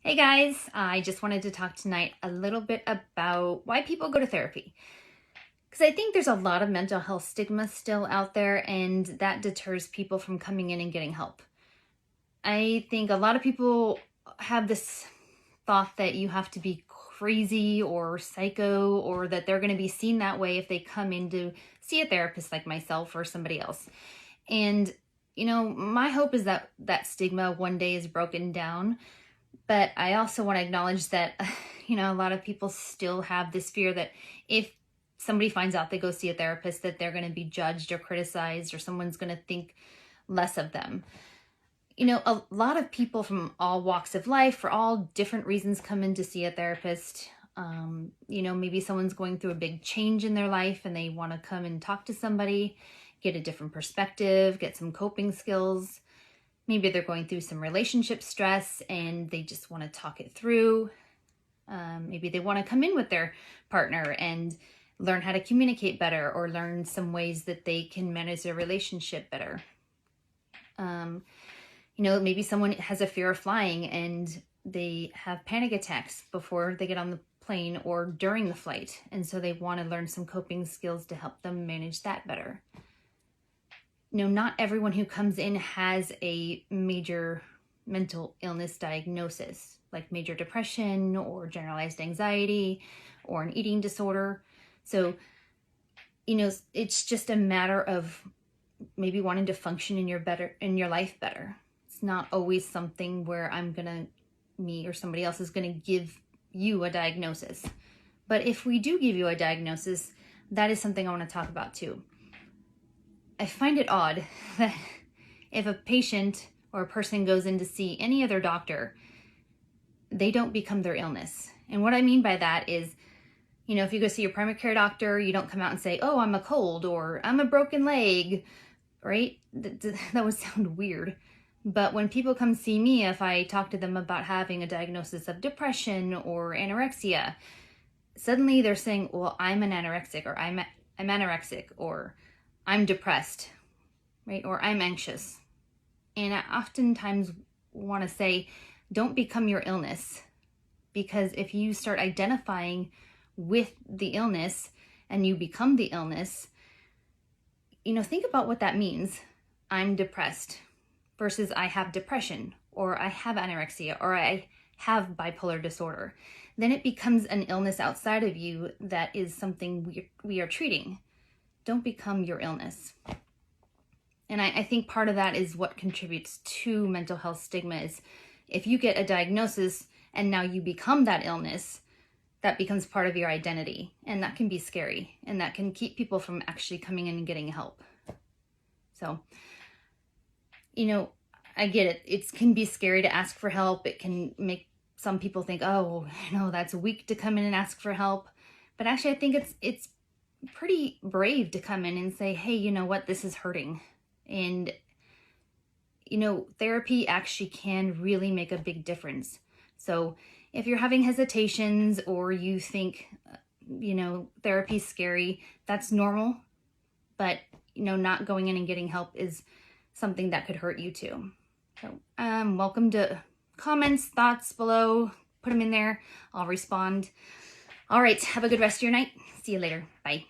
Hey guys, I just wanted to talk tonight a little bit about why people go to therapy. Because I think there's a lot of mental health stigma still out there, and that deters people from coming in and getting help. I think a lot of people have this thought that you have to be crazy or psycho, or that they're going to be seen that way if they come in to see a therapist like myself or somebody else. And, my hope is that that stigma one day is broken down. But I also want to acknowledge that, a lot of people still have this fear that if somebody finds out they go see a therapist, that they're going to be judged or criticized, or someone's going to think less of them. A lot of people from all walks of life, for all different reasons, come in to see a therapist. Maybe someone's going through a big change in their life and they want to come and talk to somebody, get a different perspective, get some coping skills. Maybe they're going through some relationship stress and they just want to talk it through. Maybe they want to come in with their partner and learn how to communicate better, or learn some ways that they can manage their relationship better. Maybe someone has a fear of flying and they have panic attacks before they get on the plane or during the flight. And so they want to learn some coping skills to help them manage that better. Not everyone who comes in has a major mental illness diagnosis, like major depression or generalized anxiety or an eating disorder. So, it's just a matter of maybe wanting to function in your life better. It's not always something where me or somebody else is gonna give you a diagnosis. But if we do give you a diagnosis, that is something I want to talk about too. I find it odd that if a patient or a person goes in to see any other doctor, they don't become their illness. And what I mean by that is, if you go see your primary care doctor, you don't come out and say, oh, I'm a cold or I'm a broken leg, right? That would sound weird. But when people come see me, if I talk to them about having a diagnosis of depression or anorexia, suddenly they're saying, well, I'm an anorexic, or I'm anorexic, or I'm depressed, right? Or I'm anxious. And I oftentimes want to say, don't become your illness. Because if you start identifying with the illness and you become the illness, think about what that means. I'm depressed versus I have depression, or I have anorexia, or I have bipolar disorder. Then it becomes an illness outside of you that is something we are treating. Don't become your illness. And I think part of that is what contributes to mental health stigma is if you get a diagnosis and now you become that illness, that becomes part of your identity. And that can be scary. And that can keep people from actually coming in and getting help. So, I get it. It can be scary to ask for help. It can make some people think, oh, that's weak to come in and ask for help. But actually, I think it's pretty brave to come in and say, hey, you know what, this is hurting. And, therapy actually can really make a big difference. So if you're having hesitations or you think, therapy's scary, that's normal. But, not going in and getting help is something that could hurt you too. So welcome to comments, thoughts below. Put them in there. I'll respond. All right. Have a good rest of your night. See you later. Bye.